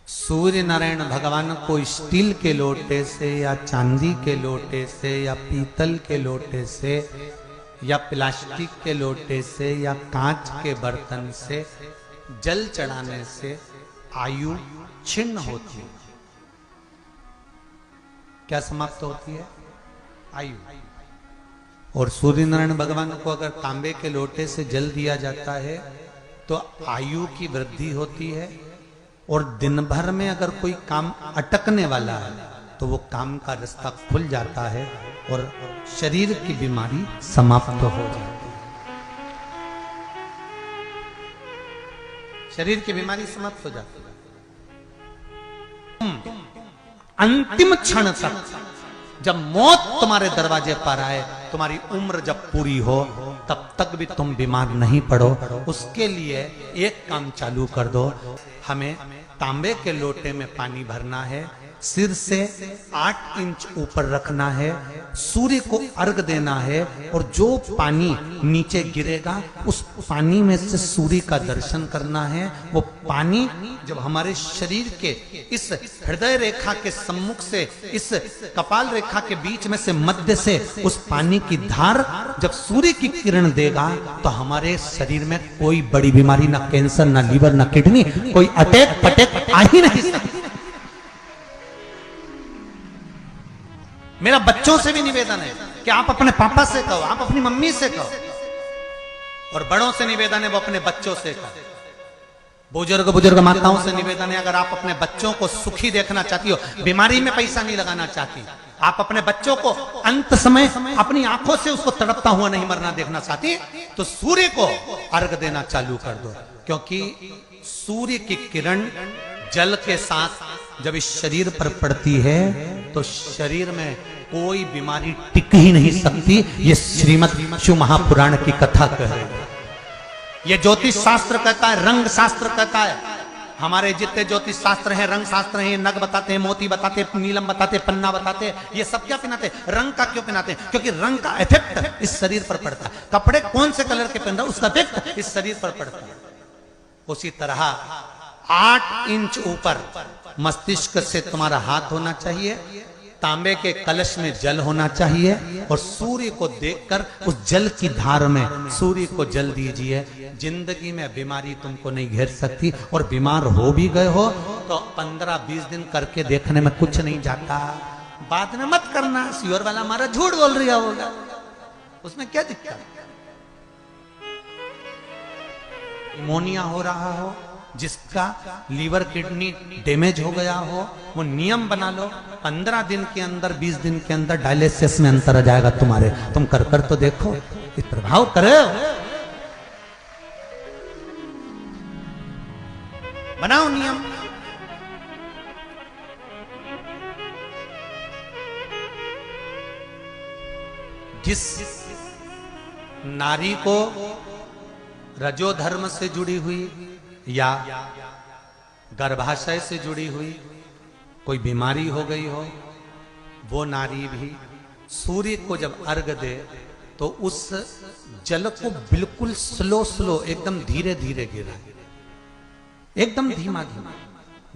सूर्य नारायण भगवान को स्टील के लोटे से या चांदी के लोटे से या पीतल के लोटे से या प्लास्टिक के लोटे से या कांच के बर्तन से जल चढ़ाने से आयु छिन्न होती है। क्या समाप्त होती है? आयु। और सूर्य नारायण भगवान को अगर तांबे के लोटे से जल दिया जाता है तो आयु की वृद्धि होती है, और दिन भर में अगर कोई काम अटकने वाला है तो वो काम का रास्ता खुल जाता है और शरीर की बीमारी समाप्त हो जाती है। शरीर की बीमारी समाप्त हो जाती है। अंतिम क्षण तक जब मौत तुम्हारे दरवाजे पर आए, तुम्हारी उम्र जब पूरी हो, तब तक भी तुम बीमार नहीं पड़ो, उसके लिए एक काम चालू कर दो। हमें तांबे के लोटे में पानी भरना है, सिर से 8 इंच ऊपर रखना है, सूर्य को अर्घ देना है, और जो पानी नीचे गिरेगा उस पानी में से सूर्य का दर्शन करना है। वो पानी जब हमारे शरीर के इस हृदय रेखा के सम्मुख से, इस कपाल रेखा के बीच में से, मध्य से उस पानी की धार जब सूर्य की किरण देगा तो हमारे शरीर में कोई बड़ी बीमारी, ना कैंसर, ना लीवर, ना किडनी, कोई अटैक पटैक आ ही नहीं सकती। मेरा बच्चों से भी निवेदन है कि आप अपने पापा से कहो, आप अपनी मम्मी से कहो, और बड़ों से निवेदन है वो अपने बच्चों से कहो। बुजुर्ग माताओं से निवेदन है, अगर आप अपने बच्चों को सुखी देखना चाहती हो, बीमारी में पैसा नहीं लगाना चाहती, आप अपने बच्चों को अंत समय अपनी आंखों से उसको तड़पता हुआ नहीं मरना देखना चाहती, तो सूर्य को अर्घ देना चालू कर दो। क्योंकि सूर्य की किरण जल के साथ जब इस शरीर पर पड़ती है तो शरीर में कोई बीमारी टिक ही नहीं सकती। ये श्रीमद् शिव महापुराण की कथा कह रही है। ये ज्योतिष शास्त्र कहता है, रंग शास्त्र कहता है। हमारे जितने ज्योतिष शास्त्र हैं, रंग शास्त्र हैं, नग बताते हैं, मोती बताते हैं, नीलम बताते हैं, पन्ना बताते हैं, ये सब क्या पहनाते हैं? रंग का क्यों पहनाते हैं? क्योंकि रंग का इफेक्ट इस शरीर पर पड़ता है। कपड़े कौन से कलर के पहन रहा है उसका इफेक्ट इस शरीर पर पड़ता है। उसी तरह 8 इंच ऊपर मस्तिष्क से तुम्हारा हाथ होना चाहिए, तांबे के कलश में जल होना चाहिए, और सूर्य को देखकर उस जल की धार में सूर्य को जल दीजिए। जिंदगी में बीमारी तुमको नहीं घेर सकती, और बीमार हो भी गए हो तो 15-20 दिन करके देखने में कुछ नहीं जाता। बाद में मत करना, सियोर वाला हमारा झूठ बोल रहा होगा, उसमें क्या दिक्कत? निमोनिया हो रहा हो, जिसका लीवर किडनी डैमेज हो गया हो, वो नियम बना लो, 15 दिन के अंदर, 20 दिन के अंदर डायलिसिस में अंतर आ जाएगा तुम्हारे। तुम कर तो देखो, इस प्रभाव करे, बनाओ नियम। जिस नारी को रजोधर्म से जुड़ी हुई या गर्भाशय से जुड़ी हुई कोई बीमारी हो गई हो, वो नारी भी सूर्य को जब अर्घ दे तो उस जल को बिल्कुल स्लो एकदम धीरे धीरे गिरा, एकदम धीमा धीमा,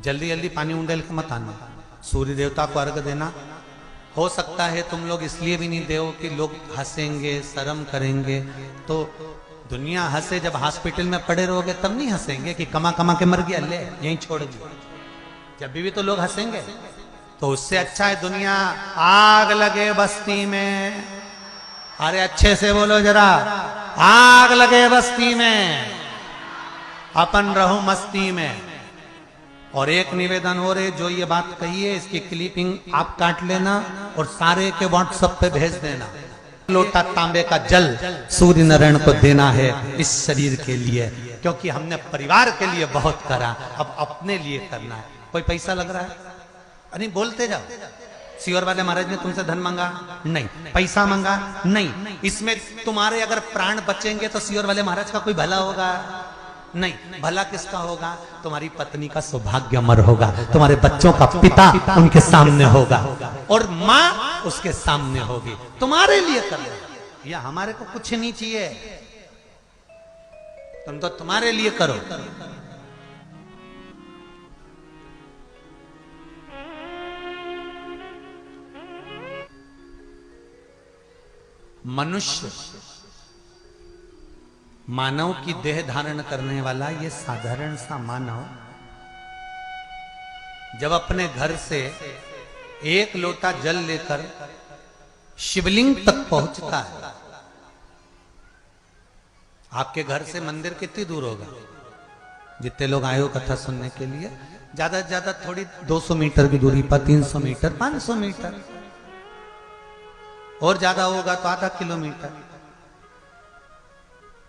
जल्दी जल्दी पानी उंडेल के मत आना। सूर्य देवता को अर्घ देना। हो सकता है तुम लोग इसलिए भी नहीं दो कि लोग हंसेंगे, शर्म करेंगे, तो दुनिया हंसे, जब हॉस्पिटल में पड़े रहोगे तब नहीं हंसेंगे कि कमा कमा के मर गया, ले यहीं छोड़ दिया। जब भी तो लोग हंसेंगे। तो उससे अच्छा है दुनिया आग लगे बस्ती में, अरे अच्छे से बोलो जरा, आग लगे बस्ती में, अपन रहो मस्ती में। और एक निवेदन हो रहे, जो ये बात कही है इसकी क्लिपिंग आप काट लेना और सारे के व्हाट्सएप पे भेज देना। लोटा तांबे का जल सूर्य नारायण को देना है इस शरीर के लिए, क्योंकि हमने परिवार के लिए बहुत करा, अब अपने लिए करना है। कोई पैसा लग रहा है? अरे बोलते जाओ। सियोर वाले महाराज ने तुमसे धन मांगा? नहीं। पैसा मांगा? नहीं। इसमें तुम्हारे अगर प्राण बचेंगे तो सियोर वाले महाराज का कोई भला होगा? नहीं। भला किसका होगा? तुम्हारी पत्नी का सौभाग्य अमर होगा, तुम्हारे बच्चों का पिता उनके सामने होगा, और माँ उसके सामने होगी। तुम्हारे लिए कर लो, या हमारे को कुछ नहीं चाहिए, तुम तो तुम्हारे लिए करो। मनुष्य, मानव की देह धारण करने वाला ये साधारण सा मानव जब अपने घर से एक लोटा जल लेकर शिवलिंग तक पहुंचता है, आपके घर से मंदिर कितनी दूर होगा? जितने लोग आए हो कथा सुनने के लिए, ज्यादा से ज्यादा थोड़ी 200 मीटर की दूरी पर, 300 मीटर, 500 मीटर, और ज्यादा होगा तो आधा किलोमीटर।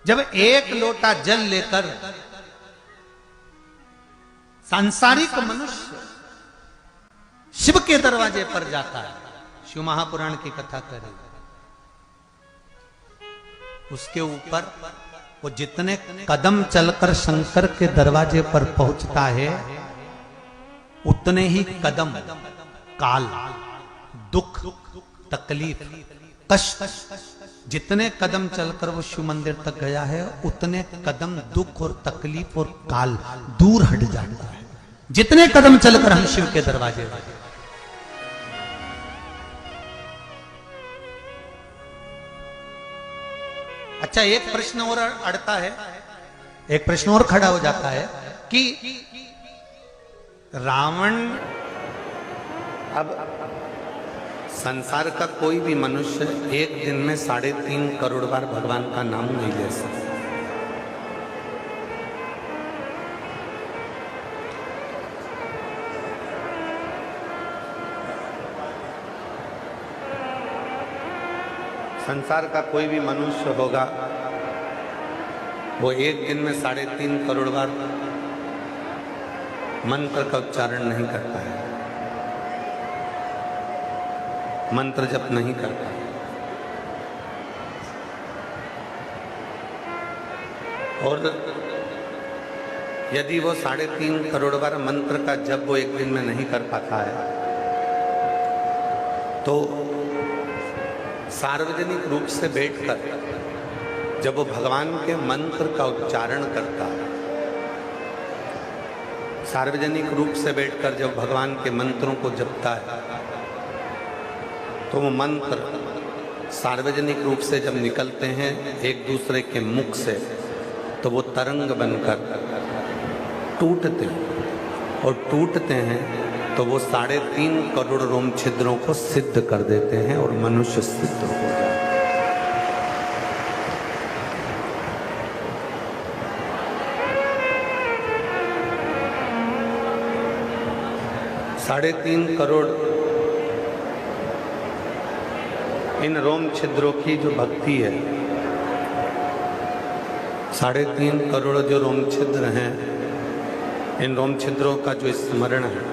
जब एक लोटा जल लेकर सांसारिक मनुष्य शिव के दरवाजे पर जाता है, शिव महापुराण की कथा करें, उसके ऊपर वो जितने कदम चलकर शंकर के दरवाजे पर पहुंचता है, उतने ही कदम काल, दुख, तकलीफ, कष्ट, जितने कदम चलकर वो शिव मंदिर तक गया है, उतने कदम दुख और तकलीफ और काल दूर हट जाता है, जितने कदम चलकर हम शिव के दरवाजे पर। अच्छा, एक प्रश्न और अड़ता है, एक प्रश्न और खड़ा हो जाता है कि रावण, अब संसार का कोई भी मनुष्य एक दिन में 3.5 करोड़ बार भगवान का नाम नहीं ले सकता। संसार का कोई भी मनुष्य होगा, वो एक दिन में 3.5 करोड़ बार मंत्र का उच्चारण नहीं करता है, मंत्र जप नहीं करता। और यदि वो 3.5 करोड़ बार मंत्र का जप वो एक दिन में नहीं कर पाता है, तो सार्वजनिक रूप से बैठकर जब वो भगवान के मंत्र का उच्चारण करता है, सार्वजनिक रूप से बैठकर जब भगवान के मंत्रों को जपता है, तो वो मंत्र सार्वजनिक रूप से जब निकलते हैं एक दूसरे के मुख से, तो वो तरंग बनकर टूटते हैं, और टूटते हैं तो वो 3.5 करोड़ रोम छिद्रों को सिद्ध कर देते हैं और मनुष्य सिद्ध हो जाता है। 3.5 करोड़ इन रोम छिद्रों की जो भक्ति है, 3.5 करोड़ जो रोम छिद्र हैं, इन रोम छिद्रों का जो स्मरण है,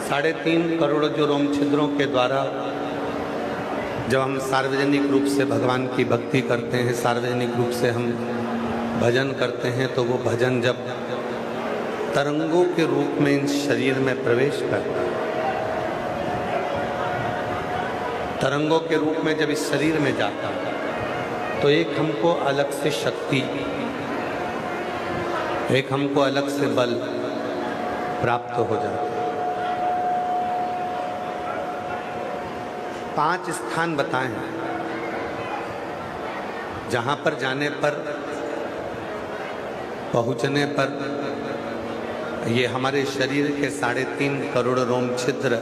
3.5 करोड़ जो रोम छिद्रों के द्वारा जब हम सार्वजनिक रूप से भगवान की भक्ति करते हैं, सार्वजनिक रूप से हम भजन करते हैं, तो वो भजन जब तरंगों के रूप में इन शरीर में प्रवेश करता है, तरंगों के रूप में जब इस शरीर में जाता है, तो एक हमको अलग से शक्ति, एक हमको अलग से बल प्राप्त हो जाता है। 5 स्थान बताए हैं जहां पर जाने पर, पहुंचने पर ये हमारे शरीर के 3.5 करोड़ रोम छिद्र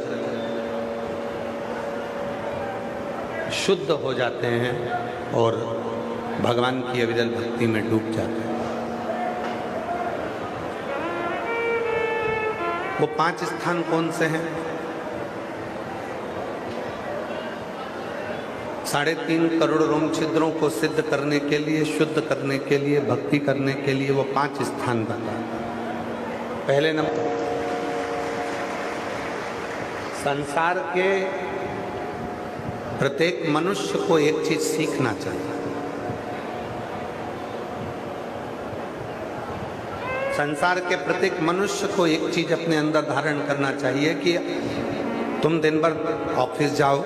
शुद्ध हो जाते हैं और भगवान की अविरल भक्ति में डूब जाते हैं। वो 5 स्थान कौन से हैं? 3.5 करोड़ रोम छिद्रों को सिद्ध करने के लिए, शुद्ध करने के लिए, भक्ति करने के लिए वो 5 स्थान बता। पहले नंबर, संसार के प्रत्येक मनुष्य को एक चीज सीखना चाहिए। संसार के प्रत्येक मनुष्य को एक चीज अपने अंदर धारण करना चाहिए कि तुम दिन भर ऑफिस जाओ,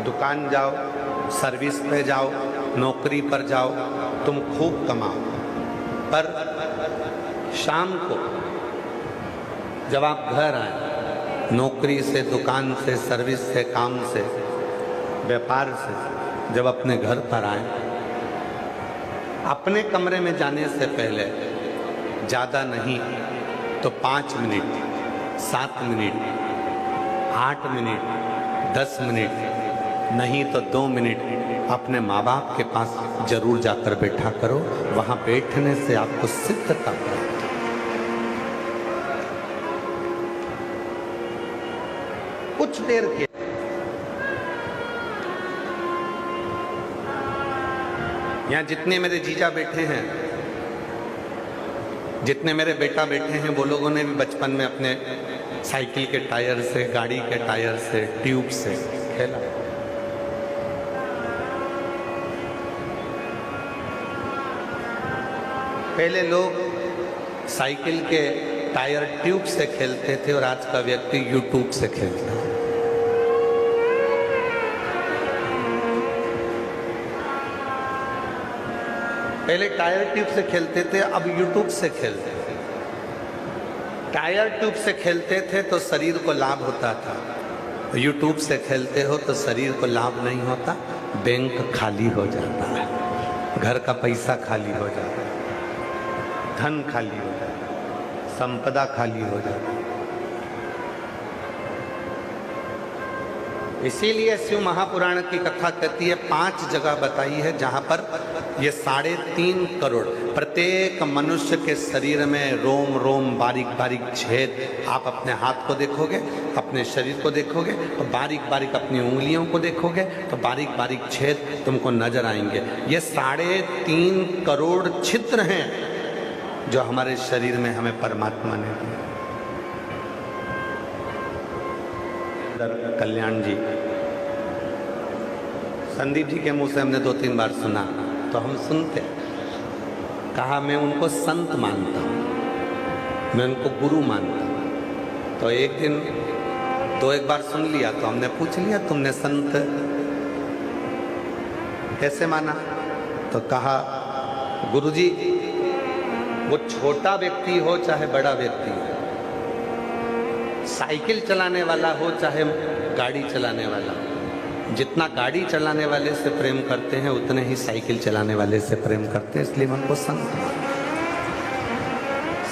दुकान जाओ, सर्विस पे जाओ, नौकरी पर जाओ, तुम खूब कमाओ, पर शाम को जब आप घर आए, नौकरी से, दुकान से, सर्विस से, काम से, व्यापार से जब अपने घर पर आए, अपने कमरे में जाने से पहले ज़्यादा नहीं तो 5 मिनट, 7 मिनट, 8 मिनट, 10 मिनट, नहीं तो 2 मिनट अपने माँ बाप के पास जरूर जाकर बैठा करो। वहां बैठने से आपको सिद्धता प्राप्त। कुछ देर के यहां जितने मेरे जीजा बैठे हैं, जितने मेरे बेटा बैठे हैं, वो लोगों ने भी बचपन में अपने साइकिल के टायर से, गाड़ी के टायर से, ट्यूब से खेला। पहले लोग साइकिल के टायर ट्यूब से खेलते थे और आज का व्यक्ति यूट्यूब से खेलता है। पहले टायर ट्यूब से खेलते थे, अब यूट्यूब से खेलते थे। टायर ट्यूब से खेलते थे तो शरीर को लाभ होता था, यूट्यूब से खेलते हो तो शरीर को लाभ नहीं होता, बैंक खाली हो जाता है, घर का पैसा खाली हो जाता है, धन खाली हो जाता है, संपदा खाली हो जाती है। इसीलिए शिव महापुराण की कथा कहती है, 5 जगह बताई है जहां पर ये 3.5 करोड़, प्रत्येक मनुष्य के शरीर में रोम रोम, बारीक बारीक छेद। आप अपने हाथ को देखोगे, अपने शरीर को देखोगे तो बारीक बारीक, अपनी उंगलियों को देखोगे तो बारीक बारीक छेद तुमको नजर आएंगे। ये 3.5 करोड़ छिद्र हैं जो हमारे शरीर में हमें परमात्मा ने दिया। कल्याण जी, संदीप जी के मुंह से हमने 2-3 बार सुना तो हम सुनते, कहा मैं उनको संत मानता हूँ, मैं उनको गुरु मानता हूँ। तो एक दिन 2-1 बार सुन लिया तो हमने पूछ लिया, तुमने संत कैसे माना? तो कहा गुरुजी, वो छोटा व्यक्ति हो चाहे बड़ा व्यक्ति हो, साइकिल चलाने वाला हो चाहे गाड़ी चलाने वाला हो, जितना गाड़ी चलाने वाले से प्रेम करते हैं उतने ही साइकिल चलाने वाले से प्रेम करते हैं, इसलिए मैं उनको संत।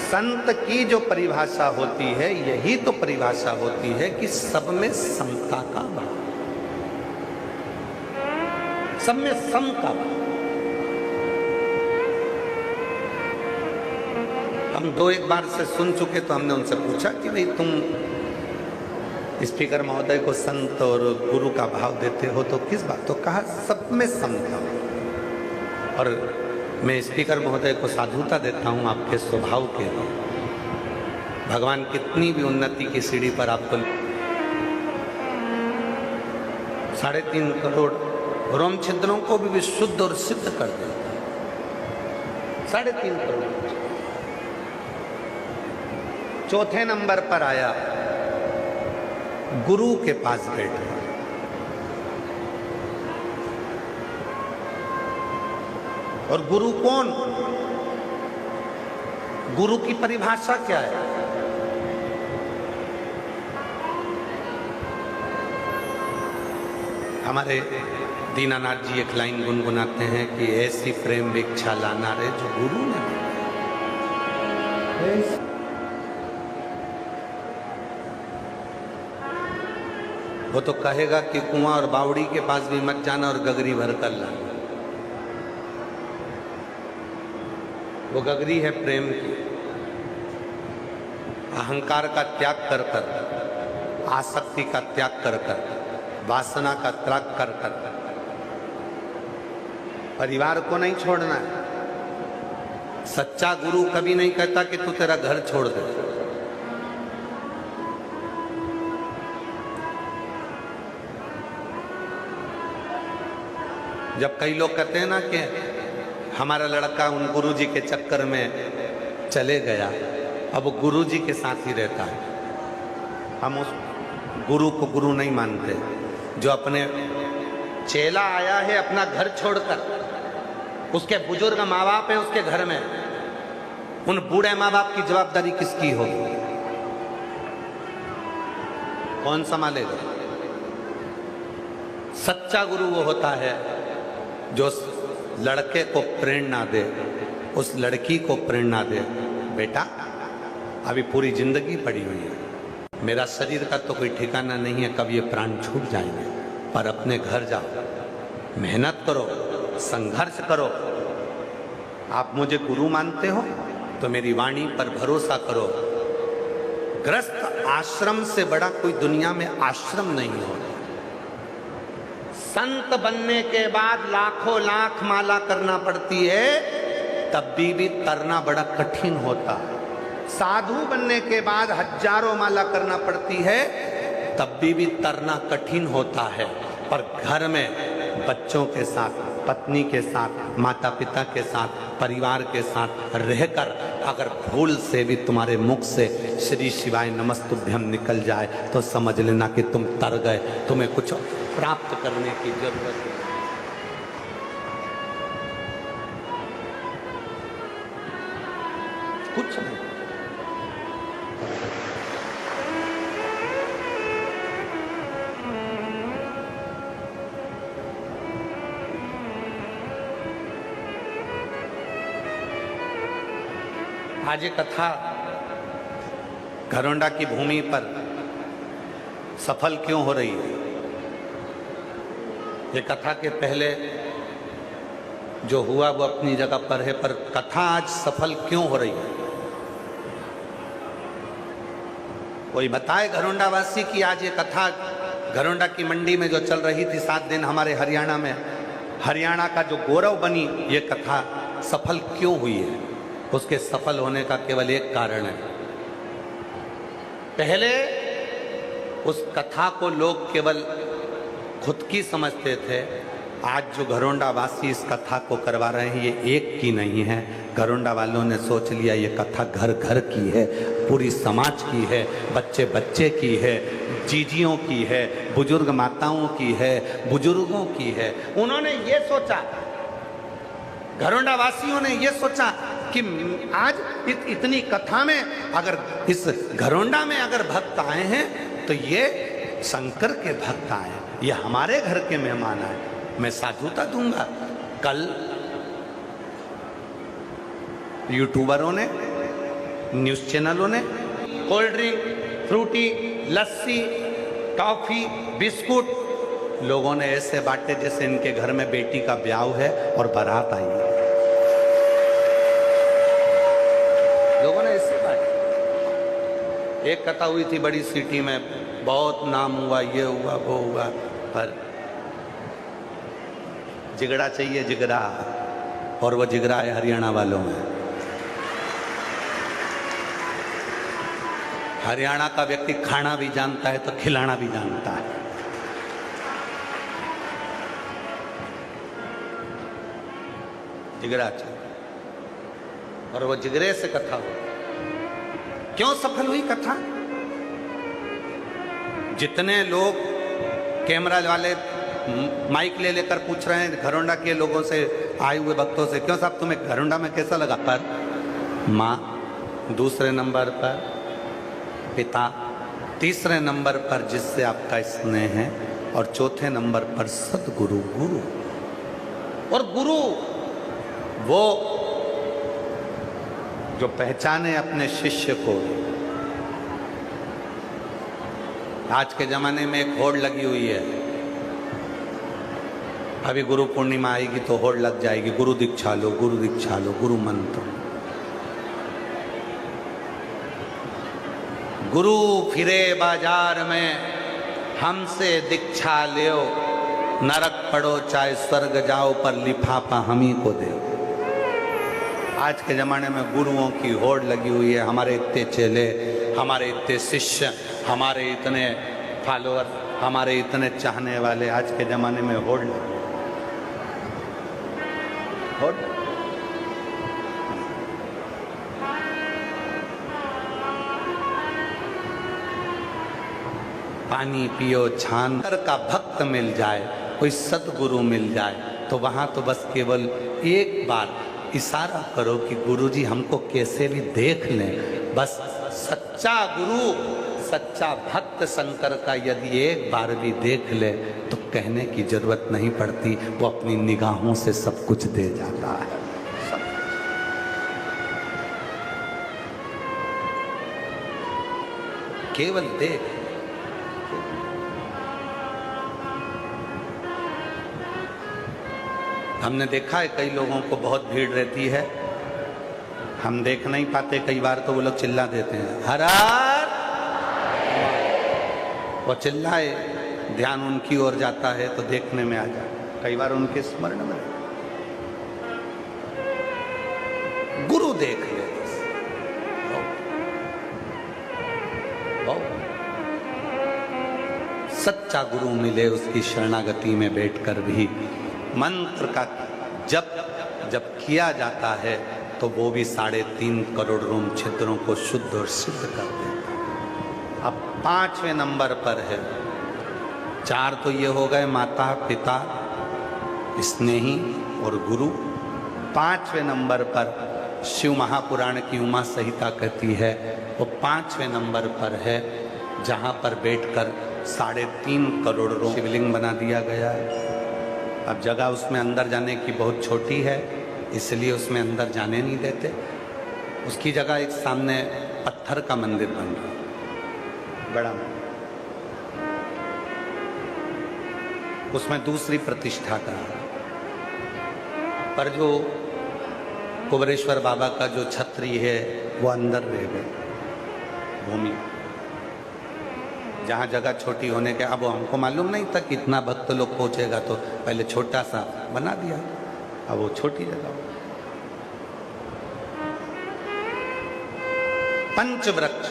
संत की जो परिभाषा होती है, यही तो परिभाषा होती है कि सब में समता का भाव, सब में सम का भाव। हम 2-1 बार से सुन चुके तो हमने उनसे पूछा कि भाई तुम स्पीकर महोदय को संत और गुरु का भाव देते हो तो किस बात? तो कहा सब में समता। और मैं स्पीकर महोदय को साधुता देता हूं आपके स्वभाव के लिए। भगवान कितनी भी उन्नति की सीढ़ी पर आपको 3.5 करोड़ रोम छिद्रों को भी विशुद्ध और सिद्ध कर देता है। 3.5 करोड़। चौथे नंबर पर आया गुरु के पास बैठे। और गुरु कौन? गुरु की परिभाषा क्या है? हमारे दीनानाथ जी एक लाइन गुनगुनाते हैं कि ऐसी प्रेम भिक्षा लाना रे जो गुरु ने। वो तो कहेगा कि कुआं और बावड़ी के पास भी मत जाना और गगरी भर कर लाना। वो गगरी है प्रेम की। अहंकार का त्याग कर कर, आसक्ति का त्याग कर कर, वासना का त्याग कर कर, परिवार को नहीं छोड़ना है। सच्चा गुरु कभी नहीं कहता कि तू तेरा घर छोड़ दे। जब कई लोग कहते हैं ना कि हमारा लड़का उन गुरुजी के चक्कर में चले गया, अब वो गुरुजी के साथ ही रहता है, हम उस गुरु को गुरु नहीं मानते। जो अपने चेला आया है अपना घर छोड़कर, उसके बुजुर्ग माँ बाप है उसके घर में, उन बूढ़े माँ बाप की जवाबदारी किसकी होगी? कौन संभालेगा? सच्चा गुरु वो होता है जो उस लड़के को प्रेरणा दे, उस लड़की को प्रेरणा दे, बेटा अभी पूरी जिंदगी पड़ी हुई है, मेरा शरीर का तो कोई ठिकाना नहीं है, कब ये प्राण छूट जाएंगे, पर अपने घर जाओ, मेहनत करो, संघर्ष करो। आप मुझे गुरु मानते हो तो मेरी वाणी पर भरोसा करो। ग्रस्त आश्रम से बड़ा कोई दुनिया में आश्रम नहीं होता। संत बनने के बाद लाखों लाख माला करना पड़ती है, तब भी तरना बड़ा कठिन होता है। साधु बनने के बाद हजारों माला करना पड़ती है, तब भी तरना कठिन होता है। पर घर में बच्चों के साथ, पत्नी के साथ, माता पिता के साथ, परिवार के साथ रहकर अगर भूल से भी तुम्हारे मुख से श्री शिवाय नमस्तुभ्यम निकल जाए तो समझ लेना कि तुम तर गए, तुम्हें कुछ प्राप्त करने की जरूरत है। कुछ नहीं। आज ये कथा घरोंडा की भूमि पर सफल क्यों हो रही है? ये कथा के पहले जो हुआ वो अपनी जगह पर है, पर कथा आज सफल क्यों हो रही है? कोई बताए घरोंडा वासी कि आज ये कथा घरोंडा की मंडी में जो चल रही थी 7 दिन हमारे हरियाणा में, हरियाणा का जो गौरव बनी ये कथा सफल क्यों हुई है? उसके सफल होने का केवल एक कारण है। पहले उस कथा को लोग केवल खुद की समझते थे। आज जो घरोंडा वासी इस कथा को करवा रहे हैं ये एक की नहीं है। घरोंडा वालों ने सोच लिया ये कथा घर घर की है, पूरी समाज की है, बच्चे बच्चे की है, जीजियों की है, बुजुर्ग माताओं की है, बुजुर्गों की है। उन्होंने ये सोचा, घरोंडा वासियों ने ये सोचा कि आज इतनी कथा में अगर इस घरोंडा में अगर भक्त आए हैं तो ये शंकर के भक्त आए, ये हमारे घर के मेहमान आए, मैं साधुता दूंगा। कल यूट्यूबरों ने, न्यूज चैनलों ने कोल्ड ड्रिंक, फ्रूटी, लस्सी, टॉफी, बिस्कुट लोगों ने ऐसे बांटे जैसे इनके घर में बेटी का ब्याह है और बारात आई है। लोगों ने ऐसे बांटे। एक कथा हुई थी बड़ी सिटी में, बहुत नाम हुआ, ये हुआ वो हुआ, पर जिगड़ा चाहिए, जिगड़ा, और वो जिगड़ा है हरियाणा वालों में। हरियाणा का व्यक्ति खाना भी जानता है तो खिलाना भी जानता है। जिगरा चाहिए, और वो जिगरे से कथा हो। क्यों सफल हुई कथा? जितने लोग कैमरा वाले माइक ले लेकर पूछ रहे हैं घरोंडा के लोगों से, आए हुए भक्तों से, क्यों साहब तुम्हें घरोंडा में कैसा लगा? पर माँ, दूसरे नंबर पर पिता, तीसरे नंबर पर जिससे आपका स्नेह है, और चौथे नंबर पर सदगुरु, गुरु। और गुरु वो जो पहचाने अपने शिष्य को। आज के जमाने में एक होड़ लगी हुई है, अभी गुरु पूर्णिमा आएगी तो होड़ लग जाएगी, गुरु दीक्षा लो, गुरु दीक्षा लो, गुरु मंत्र। गुरु फिरे बाजार में हमसे दीक्षा लियो, नरक पड़ो चाहे स्वर्ग जाओ, पर लिफाफा हम ही को दो। आज के ज़माने में गुरुओं की होड़ लगी हुई है। हमारे इतने चेले, हमारे इतने शिष्य, हमारे इतने फॉलोअर, हमारे इतने चाहने वाले, आज के ज़माने में होड़ लगी। होड़ पानी पियो, छान का भक्त मिल जाए, कोई सतगुरु मिल जाए तो वहाँ तो बस केवल एक बार इशारा करो कि गुरुजी हमको कैसे भी देख लें। बस सच्चा गुरु, सच्चा भक्त शंकर का यदि एक बार भी देख ले तो कहने की जरूरत नहीं पड़ती, वो अपनी निगाहों से सब कुछ दे जाता है। केवल देख। हमने देखा है कई लोगों को बहुत भीड़ रहती है, हम देख नहीं पाते, कई बार तो वो लोग चिल्ला देते हैं हर हर, वो चिल्लाए, ध्यान उनकी ओर जाता है तो देखने में आ जाए, कई बार उनके स्मरण में। गुरु देख ले, सच्चा गुरु मिले उसकी शरणागति में बैठकर भी मंत्र का जब किया जाता है तो वो भी 3.5 करोड़ रोम छिद्रों को शुद्ध और सिद्ध कर देता है। अब 5वें नंबर पर है, 4 तो ये हो गए माता पिता स्नेही और गुरु। 5वें नंबर पर शिव महापुराण की उमा संहिता कहती है, वो 5वें नंबर पर है जहाँ पर बैठकर 3.5 करोड़ रोम शिवलिंग बना दिया गया है। अब जगह उसमें अंदर जाने की बहुत छोटी है, इसलिए उसमें अंदर जाने नहीं देते। उसकी जगह एक सामने पत्थर का मंदिर बन रहा बड़ा, उसमें दूसरी प्रतिष्ठा का, पर जो कुबरेश्वर बाबा का जो छत्री है वो अंदर रह गए भूमि, जहाँ जगह छोटी होने के। अब हमको मालूम नहीं था कि इतना भक्त लोग पहुंचेगा, तो पहले छोटा सा बना दिया, अब वो छोटी जगह। पंचवृक्ष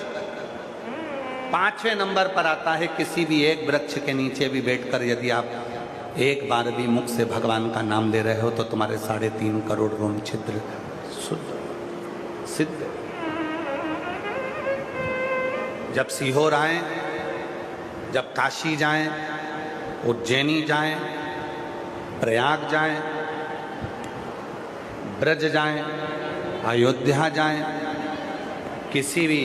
5वें नंबर पर आता है। किसी भी एक वृक्ष के नीचे भी बैठकर यदि आप एक बार भी मुख से भगवान का नाम ले रहे हो तो तुम्हारे 3.5 करोड़ रोम छिद्र शुद्ध सिद्ध। जब सीहोर आए, जब काशी जाएं, उज्जैनी जाएं, प्रयाग जाएं, ब्रज जाएं, अयोध्या जाएं, किसी भी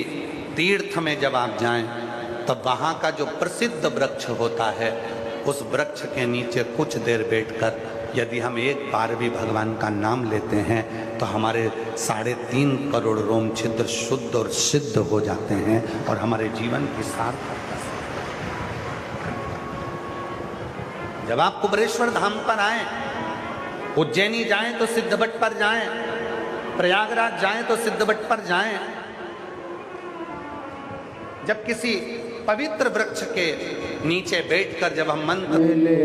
तीर्थ में जब आप जाएं, तब वहाँ का जो प्रसिद्ध वृक्ष होता है, उस वृक्ष के नीचे कुछ देर बैठकर यदि हम एक बार भी भगवान का नाम लेते हैं तो हमारे 3.5 करोड़ रोम छिद्र शुद्ध और सिद्ध हो जाते हैं और हमारे जीवन की सार्थकता। जब आप कुबरेश्वर धाम पर आए, उज्जैनी जाएं तो सिद्धवट पर जाएं, प्रयागराज जाएं तो सिद्धवट पर जाएं, जब किसी पवित्र वृक्ष के नीचे बैठकर जब हम मंत्र ले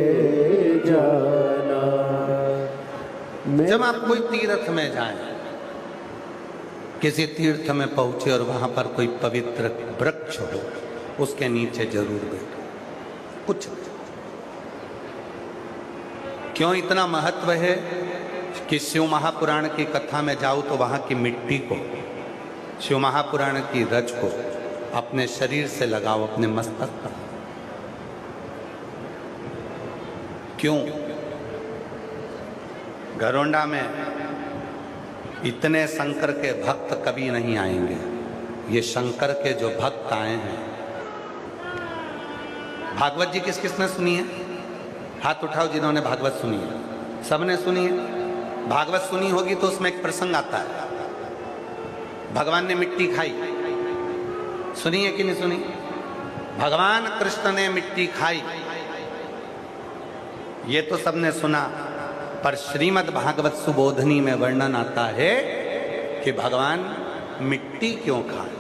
जाना, जब आप कोई तीर्थ में जाएं, किसी तीर्थ में पहुंचे और वहां पर कोई पवित्र वृक्ष हो, उसके नीचे जरूर बैठो। कुछ क्यों इतना महत्व है कि शिव महापुराण की कथा में जाओ तो वहां की मिट्टी को, शिव महापुराण की रज को अपने शरीर से लगाओ, अपने मस्तक पर। क्यों? घरोंडा में इतने शंकर के भक्त कभी नहीं आएंगे। ये शंकर के जो भक्त आए हैं, भागवत जी किस किसने सुनी है? हाथ उठाओ जिन्होंने भागवत सुनी है। सबने सुनी है। भागवत सुनी होगी तो उसमें एक प्रसंग आता है, भगवान ने मिट्टी खाई। सुनी है कि नहीं सुनी? भगवान कृष्ण ने मिट्टी खाई, ये तो सबने सुना। पर श्रीमद् भागवत सुबोधनी में वर्णन आता है कि भगवान मिट्टी क्यों खाए,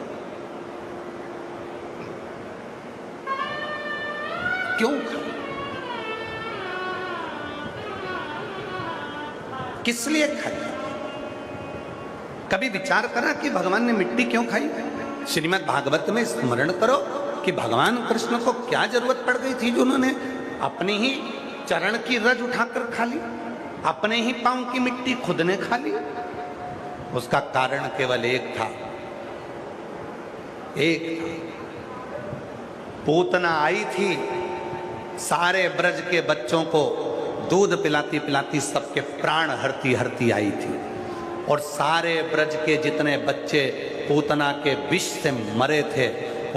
क्यों खाए, किस लिए खाई? कभी विचार करा कि भगवान ने मिट्टी क्यों खाई? श्रीमद् भागवत में स्मरण करो कि भगवान कृष्ण को क्या जरूरत पड़ गई थी जो उन्होंने अपने ही चरण की रज उठाकर खा ली, अपने ही पांव की मिट्टी खुद ने खा ली। उसका कारण केवल एक था, पूतना आई थी, सारे ब्रज के बच्चों को दूध पिलाती पिलाती सबके प्राण हरती हरती आई थी, और सारे ब्रज के जितने बच्चे पूतना के विष से मरे थे,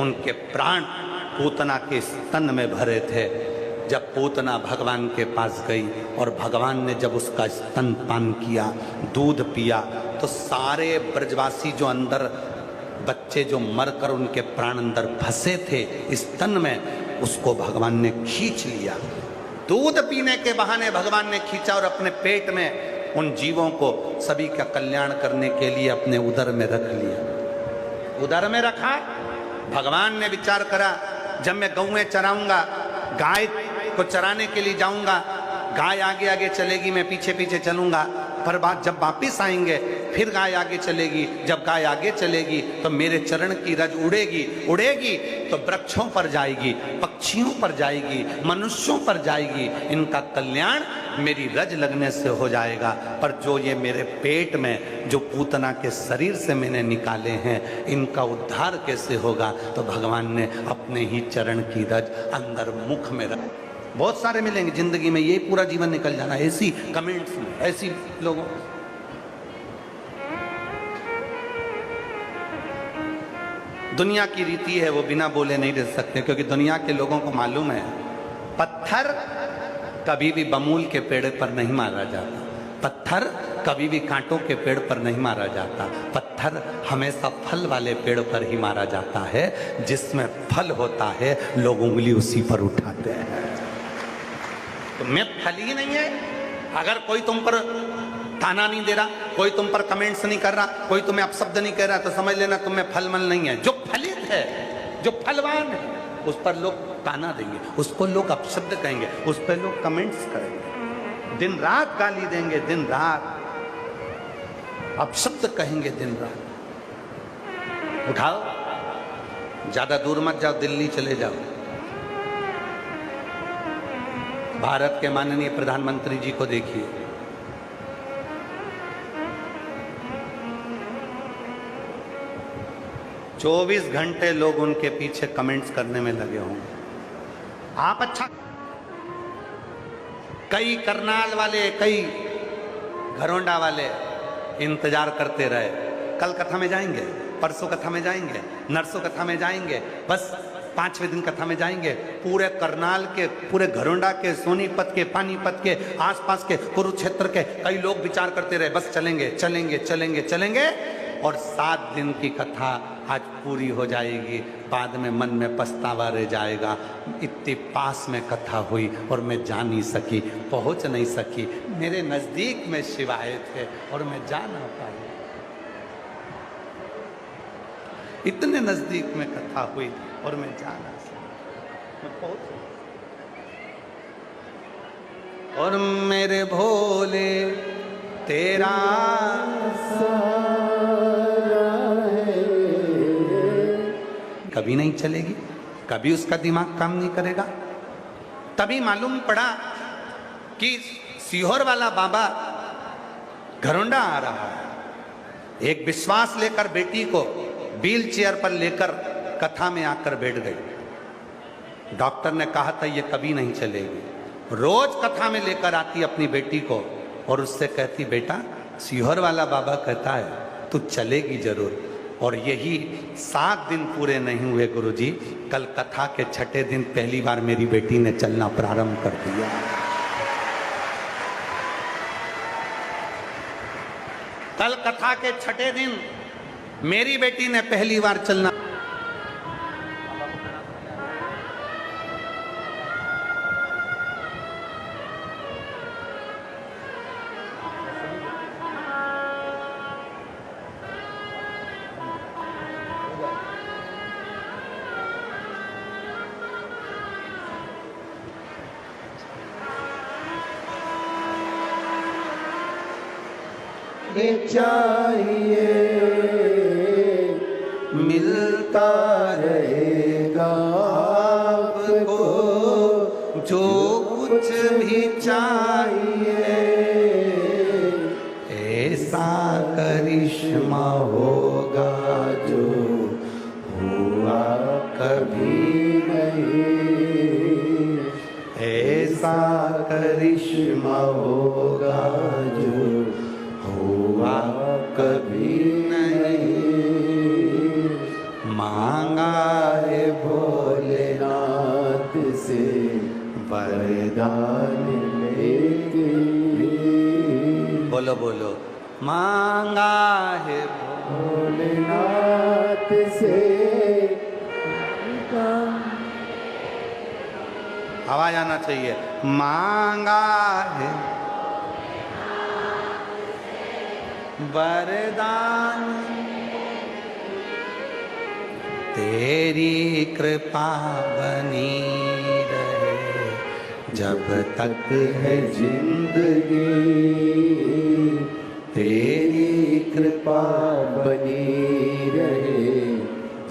उनके प्राण पूतना के स्तन में भरे थे। जब पूतना भगवान के पास गई और भगवान ने जब उसका स्तनपान किया, दूध पिया, तो सारे ब्रजवासी जो अंदर बच्चे जो मरकर उनके प्राण अंदर फंसे थे स्तन में, उसको भगवान ने खींच लिया। दूध पीने के बहाने भगवान ने खींचा और अपने पेट में उन जीवों को सभी का कल्याण करने के लिए अपने उदर में रख लिया। उदर में रखा। भगवान ने विचार करा, जब मैं गौएं चराऊंगा, गाय को चराने के लिए जाऊंगा, गाय आगे आगे चलेगी, मैं पीछे पीछे चलूंगा, पर बात जब वापिस आएंगे फिर गाय आगे चलेगी, जब गाय आगे चलेगी तो मेरे चरण की रज उड़ेगी, उड़ेगी तो वृक्षों पर जाएगी, पक्षियों पर जाएगी, मनुष्यों पर जाएगी, इनका कल्याण मेरी रज लगने से हो जाएगा। पर जो ये मेरे पेट में जो पूतना के शरीर से मैंने निकाले हैं, इनका उद्धार कैसे होगा? तो भगवान ने अपने ही चरण की रज अंदर मुख में रख। बहुत सारे मिलेंगे जिंदगी में, ये पूरा जीवन निकल जाना ऐसी कमेंट्स में, ऐसी लोगों। दुनिया की रीति है, वो बिना बोले नहीं रह सकते, क्योंकि दुनिया के लोगों को मालूम है पत्थर कभी भी बमूल के पेड़ पर नहीं मारा जाता, पत्थर कभी भी कांटों के पेड़ पर नहीं मारा जाता, पत्थर हमेशा फल वाले पेड़ पर ही मारा जाता है। जिसमें फल होता है लोग उंगली उसी पर उठाते हैं। तो मैं फल ही नहीं है। अगर कोई तुम पर ताना नहीं दे रहा, कोई तुम पर कमेंट्स नहीं कर रहा, कोई तुम्हें अपशब्द नहीं कह रहा, तो समझ लेना तुम्हें फलमल नहीं है। जो फलित है, जो फलवान है, उस पर लोग ताना देंगे, उसको लोग अपशब्द कहेंगे, उस पर लोग कमेंट्स करेंगे, दिन रात गाली देंगे, दिन रात अपशब्द कहेंगे, दिन रात। उठाओ, ज्यादा दूर मत जाओ, दिल्ली चले जाओ, भारत के माननीय प्रधानमंत्री जी को देखिए, चौबीस घंटे लोग उनके पीछे कमेंट्स करने में लगे होंगे, आप अच्छा। कई करनाल वाले, कई घरोंडा वाले इंतजार करते रहे, कल कथा में जाएंगे, परसों कथा में जाएंगे, नरसों कथा में जाएंगे, बस 5वें दिन कथा में जाएंगे। पूरे करनाल के, पूरे घरोंडा के, सोनीपत के, पानीपत के, आसपास के, कुरुक्षेत्र के कई लोग विचार करते रहे, बस चलेंगे चलेंगे चलेंगे चलेंगे, और 7 दिन की कथा आज पूरी हो जाएगी। बाद में मन में पछतावा रह जाएगा, इतनी पास में कथा हुई और मैं जा नहीं सकी, पहुंच नहीं सकी, मेरे नजदीक में शिव आए थे और मैं जा ना पाई। इतने नजदीक में कथा हुई और मैं जा ना सकी, मैं पहुंच। और मेरे भोले तेरा कभी नहीं चलेगी, कभी उसका दिमाग काम नहीं करेगा। तभी मालूम पड़ा कि सीहोर वाला बाबा घरोंडा आ रहा है। एक विश्वास लेकर बेटी को व्हील चेयर पर लेकर कथा में आकर बैठ गई। डॉक्टर ने कहा था ये कभी नहीं चलेगी। रोज कथा में लेकर आती अपनी बेटी को और उससे कहती, बेटा सीहोर वाला बाबा कहता है तू चलेगी जरूर। और यही 7 दिन पूरे नहीं हुए गुरुजी, कल कथा के 6ठे दिन पहली बार मेरी बेटी ने चलना प्रारंभ कर दिया। कल कथा के 6ठे दिन मेरी बेटी ने पहली बार चलना। चाहिए मिलता रहेगा आपको जो कुछ भी चाहिए, ऐसा करिश्मा होगा जो हुआ कभी नहीं, ऐसा करिश्मा होगा जो हुआ कभी नहीं। मांगा है भोलेनाथ से वर वरदान लेके बोलो बोलो मांगा है भोलेनाथ से आवाज आना चाहिए। मांगा है वरदान तेरी कृपा बनी रहे जब तक है जिंदगी तेरी कृपा बनी रहे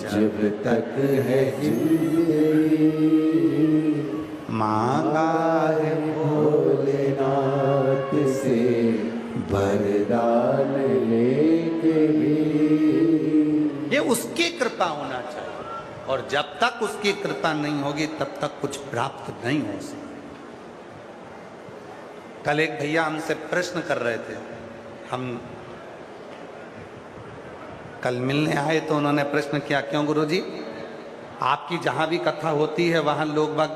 जब तक है जिंदगी। मांगा है भोलेनाथ से वरदान लेके भी। ये उसकी कृपा होना चाहिए और जब तक उसकी कृपा नहीं होगी तब तक कुछ प्राप्त नहीं हो सकता। कल एक भैया हमसे प्रश्न कर रहे थे, हम कल मिलने आए तो उन्होंने प्रश्न किया, क्यों गुरुजी आपकी जहां भी कथा होती है वहां लोग बाग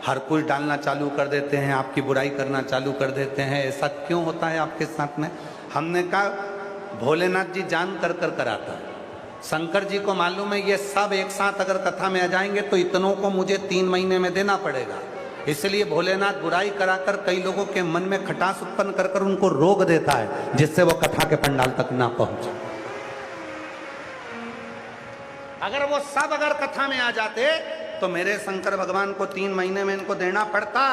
हर कोई डालना चालू कर देते हैं, आपकी बुराई करना चालू कर देते हैं, ऐसा क्यों होता है आपके साथ में? हमने कहा भोलेनाथ जी जान कर कर कराता है। शंकर जी को मालूम है ये सब एक साथ अगर कथा में आ जाएंगे तो इतनों को मुझे 3 महीने में देना पड़ेगा, इसलिए भोलेनाथ बुराई कराकर कई लोगों के मन में खटास उत्पन्न कर कर उनको रोक देता है जिससे वो कथा के पंडाल तक ना पहुंचे। अगर वो सब अगर कथा में आ जाते तो मेरे शंकर भगवान को 3 महीने में इनको देना पड़ता।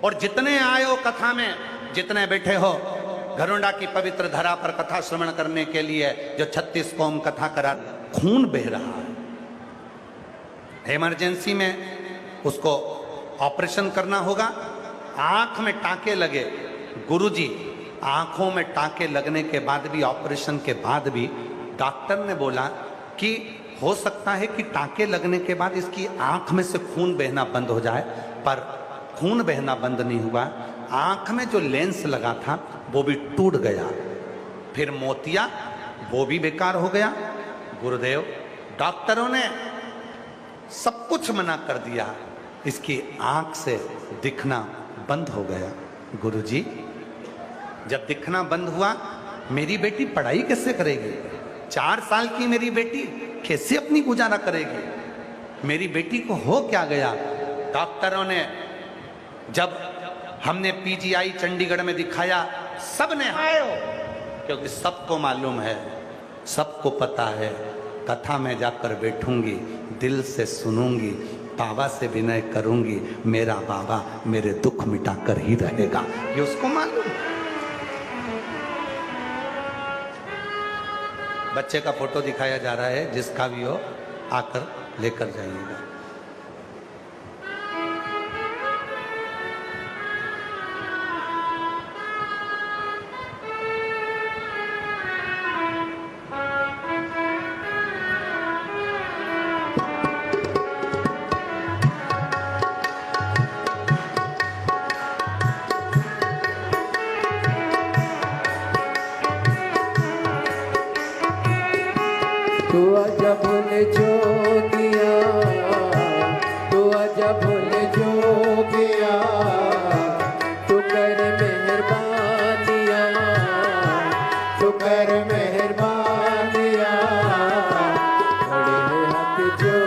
और जितने आए हो कथा में, जितने बैठे हो घरोंडा की पवित्र धरा पर कथा श्रवण करने के लिए, जो 36 कौम कथा करा, खून बह रहा है, इमरजेंसी में उसको ऑपरेशन करना होगा, आंख में टांके लगे। गुरुजी आंखों में टांके लगने के बाद भी, ऑपरेशन के बाद भी डॉक्टर ने बोला कि हो सकता है कि टांके लगने के बाद इसकी आंख में से खून बहना बंद हो जाए, पर खून बहना बंद नहीं हुआ। आंख में जो लेंस लगा था वो भी टूट गया, फिर मोतिया वो भी बेकार हो गया। गुरुदेव डॉक्टरों ने सब कुछ मना कर दिया, इसकी आंख से दिखना बंद हो गया। गुरुजी जब दिखना बंद हुआ मेरी बेटी पढ़ाई कैसे करेगी? 4 साल की मेरी बेटी कैसे अपनी गुजारा करेगी? मेरी बेटी को हो क्या गया? डॉक्टरों ने जब हमने पीजीआई चंडीगढ़ में दिखाया, सबने आए हो, क्योंकि सबको मालूम है, सबको पता है, कथा में जाकर बैठूंगी, दिल से सुनूंगी, बाबा से विनय करूंगी, मेरा बाबा मेरे दुख मिटा कर ही रहेगा, ये उसको मालूम। बच्चे का फोटो दिखाया जा रहा है, जिसका भी हो आकर लेकर जाइएगा। तू आजा भोले जोगिया, तू आजा भोले जोगिया, तू कर मेहरबानिया, तू कर मेहरबानिया। खड़े हाथ जोड़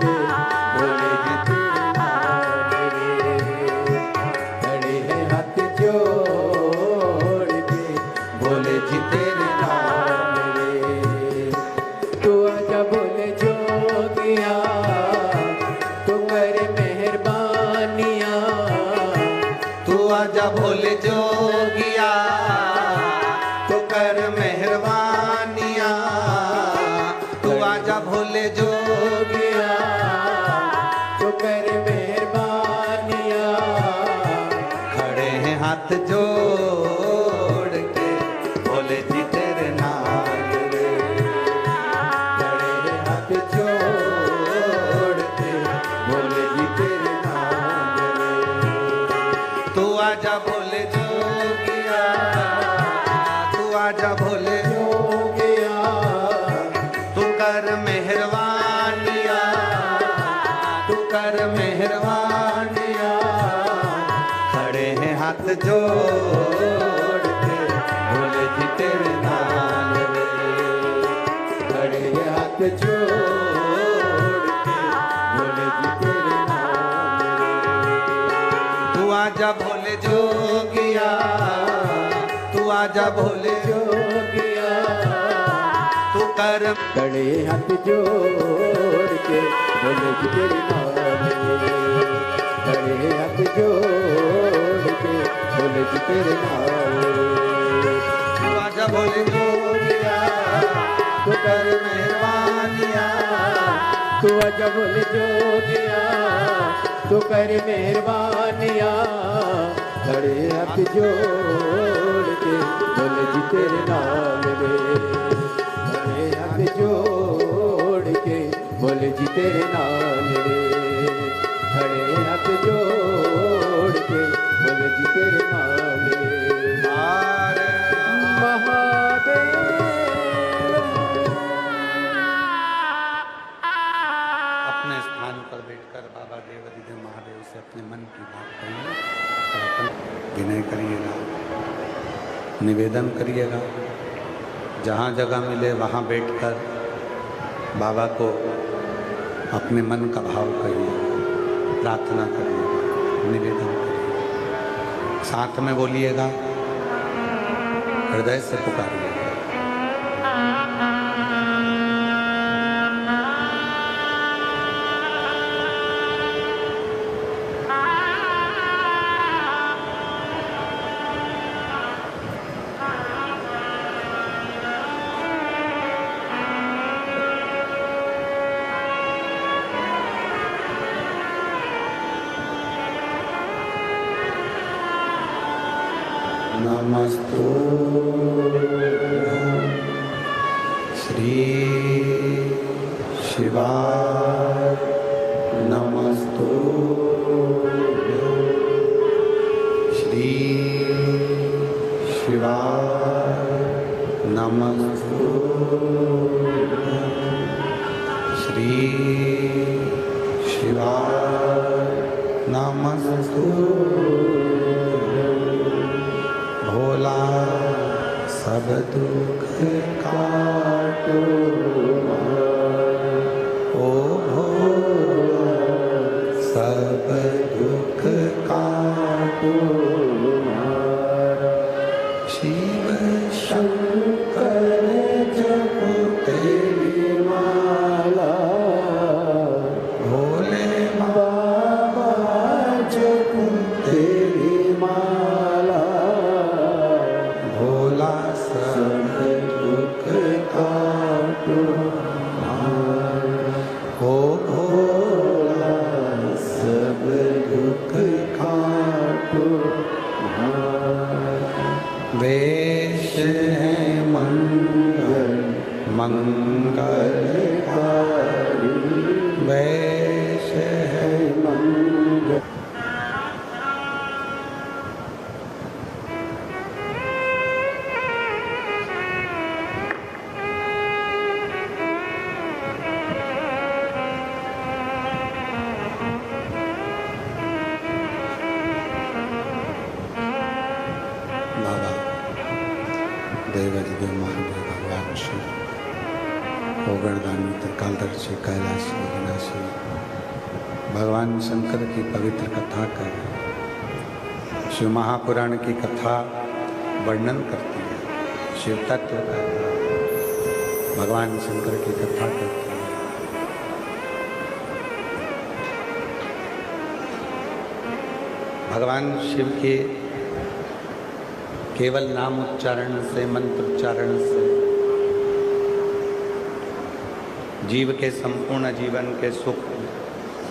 के भोले जी तेरे नाम रे, खड़े हाथ जोड़ के भोले जी तेरे नाम रे। तू आजा भोले जोगिया, तू कर मेहरबानिया, तू आजा भोले जोगिया, तू कर मेहरबानिया, तू आजा भोले जोगिया, तू कर मेहरबानिया। खड़े हैं हाथ जोड़ के भोले जी तेरे नाम रे, खड़े हाथ जोड़ के भोले जी तेरे नाम रे। तू आजा भोले जोगिया, तू आजा भोले, जोगिया, तू कर मेहरबानिया, तू कर मेहरबानिया, जोड़ के बोले जी तेरे नाम रे खड़े हाथ जोड़ के बोले जी तेरे नाम रे तू आजा भोले जोगिया, तू आजा भोले जोगिया तू कर खड़े हाथ जोड़ के बोले जी तेरे नाम रे खड़े हाथ जोड़ के बोले जी तेरे नाम रे तू आजा भोले जोगिया तू कर मेहरबानिया तू आजा बोले जोगिया तू कर मेहरबानिया खड़े हाथ जोड़ के बोले जी तेरे नाम रे खड़े हाथ जोड़ के बोले जी तेरे नाम रे खड़े हाथ जोड़ के बोले जी तेरे नाम रे महादेव अपने स्थान पर बैठकर बाबा देवाधिदेव महादेव से अपने मन की बात करेंगे। विनय करिएगा, निवेदन करिएगा, जहाँ जगह मिले वहाँ बैठकर बाबा को अपने मन का भाव करिए, प्रार्थना करिए, निवेदन करिए, साथ में बोलिएगा, हृदय से पुकारिएगा। नमस्तु श्री शिवाय नमस्तु श्री शिवाय नमस्तु श्री शिवाय नमस्तु भोला सब दुख काटो ओ भोला सब दुख काटो शिव शंकर जप तेरी माला भोले बाबा जप तेरी माला भोला सब दुख काटो ओ भोला सब दुख काटो वेश है मंगल मंगलकारी वेश है मंगल बाबा देवाधिदेव महादेव भगवान शिव ओगरदानी त्रिकालदर्शी कैलाशी विनाशी भगवान शंकर की पवित्र कथा कर शिव महापुराण की कथा वर्णन करती है, शिव तत्व का भगवान शंकर की कथा करती है। भगवान शिव के केवल नाम उच्चारण से, मंत्र उच्चारण से जीव के संपूर्ण जीवन के सुख,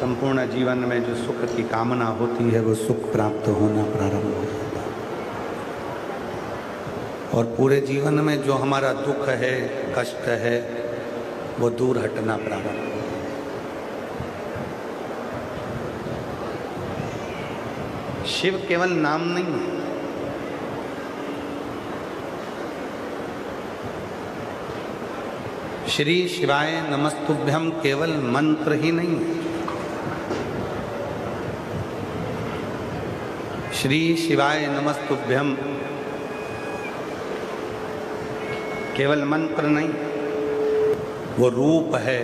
संपूर्ण जीवन में जो सुख की कामना होती है वो सुख प्राप्त होना प्रारंभ हो जाता है और पूरे जीवन में जो हमारा दुख है, कष्ट है, वो दूर हटना प्रारंभ हो जाता है। शिव केवल नाम नहीं है, श्री शिवाय नमस्तुभ्यम केवल मंत्र ही नहीं है। श्री शिवाय नमस्तुभ्यम केवल मंत्र नहीं, वो रूप है,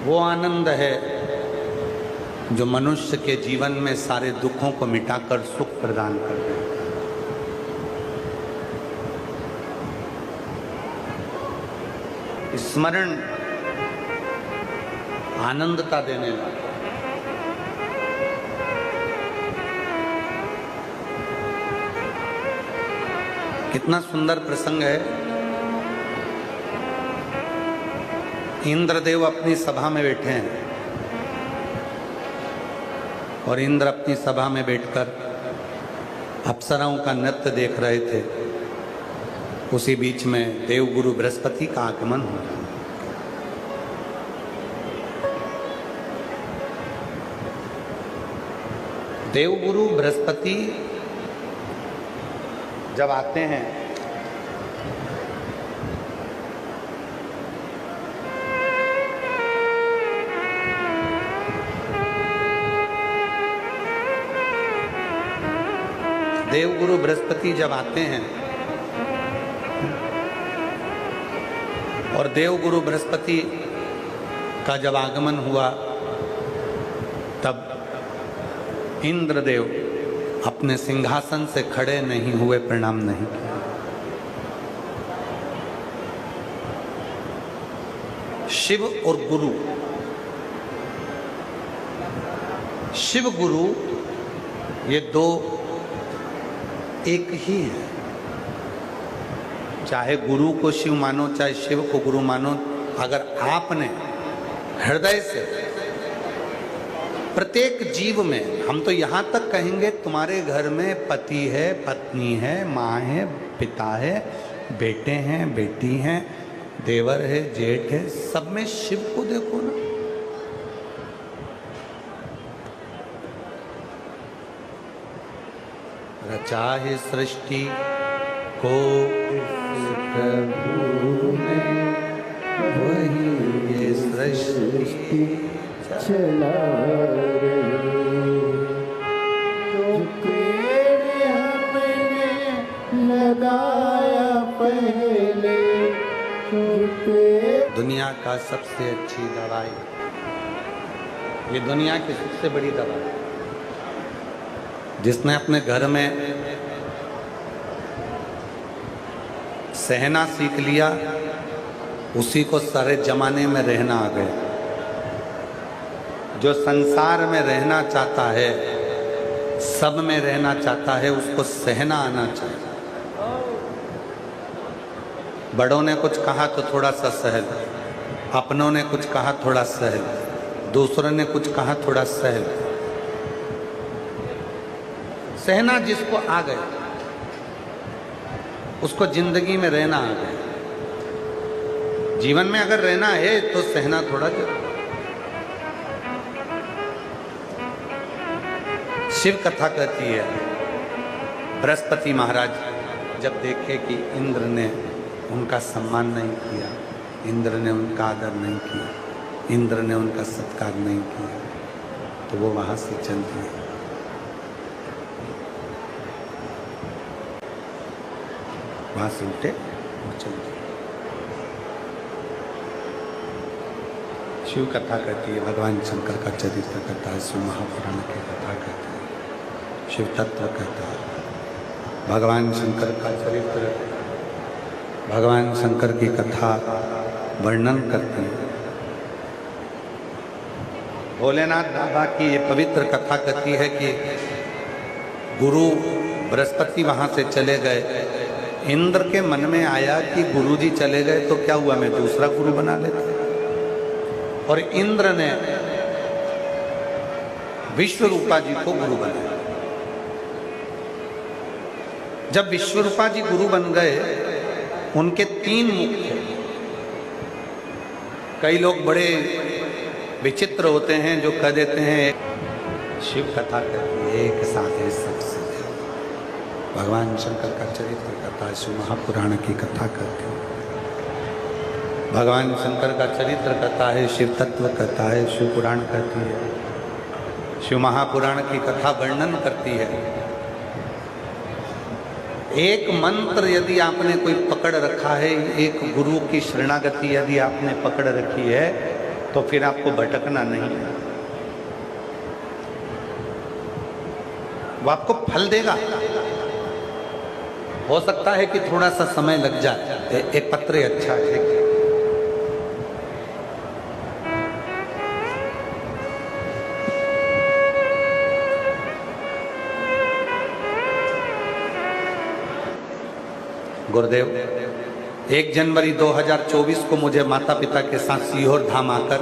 वो आनंद है जो मनुष्य के जीवन में सारे दुखों को मिटाकर सुख प्रदान कर देता है। स्मरण आनंदता देने वाला, कितना सुंदर प्रसंग है। इंद्रदेव अपनी सभा में बैठे हैं और इंद्र अपनी सभा में बैठकर अप्सराओं का नृत्य देख रहे थे। उसी बीच में देवगुरु बृहस्पति का आगमन हो रहा। देवगुरु बृहस्पति जब आते हैं देवगुरु बृहस्पति जब आते हैं और देवगुरु बृहस्पति का जब आगमन हुआ, तब इंद्रदेव अपने सिंहासन से खड़े नहीं हुए, प्रणाम नहीं किया। शिव और गुरु, शिव गुरु ये दो एक ही है। चाहे गुरु को शिव मानो, चाहे शिव को गुरु मानो, अगर आपने हृदय से प्रत्येक जीव में, हम तो यहाँ तक कहेंगे तुम्हारे घर में पति है, पत्नी है, माँ है, पिता है, बेटे हैं, बेटी हैं, देवर है, जेठ है, सब में शिव को देखो ना। रचा है सृष्टि को प्रभु ने, वही ये सृष्टि चला रही। जो पेड़ हमने लगाया पहले, जो पेड़ दुनिया का सबसे अच्छी दवाई, ये दुनिया की सबसे बड़ी दवाई, जिसने अपने घर में सहना सीख लिया, उसी को सारे जमाने में रहना आ गया। जो संसार में रहना चाहता है, सब में रहना चाहता है, उसको सहना आना चाहिए। बड़ों ने कुछ कहा तो थोड़ा सा सहल, अपनों ने कुछ कहा थोड़ा सहल, दूसरों ने कुछ कहा थोड़ा सहल। सहना जिसको आ गया, उसको जिंदगी में रहना आ गया। जीवन में अगर रहना है तो सहना थोड़ा जरूर। शिव कथा कहती है, बृहस्पति महाराज जब देखे कि इंद्र ने उनका सम्मान नहीं किया, इंद्र ने उनका आदर नहीं किया, इंद्र ने उनका सत्कार नहीं किया, तो वो वहां से चल दिए। वहां से उठे और चल दिए। शिव कथा कहती है, भगवान शंकर का चरित्र कहता है, शिव महापुराण की कथा कहती है, शिव तत्व कहता है। भगवान शंकर का चरित्र, भगवान शंकर की कथा वर्णन करती है। भोलेनाथ बाबा की ये पवित्र कथा कहती है कि गुरु बृहस्पति वहां से चले गए। इंद्र के मन में आया कि गुरुजी चले गए तो क्या हुआ, मैं दूसरा गुरु बना लेता। और इंद्र ने विश्वरूपा जी को गुरु बनाया। जब विश्वरूपा जी गुरु बन गए, उनके 3 मुख थे। कई लोग बड़े विचित्र होते हैं जो कह देते हैं शिव कथा करती है एक साथ है सबसे। भगवान शंकर का चरित्र कथा है, शिव महापुराण की कथा करते हैं। भगवान शंकर का चरित्र कथा है, शिव तत्व कथा है, शिव पुराण कहती है। शिव महापुराण की कथा वर्णन करती है, एक मंत्र यदि आपने कोई पकड़ रखा है, एक गुरु की शरणागति यदि आपने पकड़ रखी है, तो फिर आपको भटकना नहीं है, वो आपको फल देगा। हो सकता है कि थोड़ा सा समय लग जाए। एक पत्र अच्छा है। गुरुदेव, 1 जनवरी 2024 को मुझे माता पिता के साथ सीहोर धाम आकर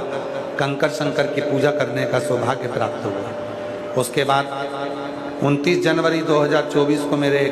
कंकर शंकर की पूजा करने का सौभाग्य प्राप्त हुआ। उसके बाद 29 जनवरी 2024 को मेरे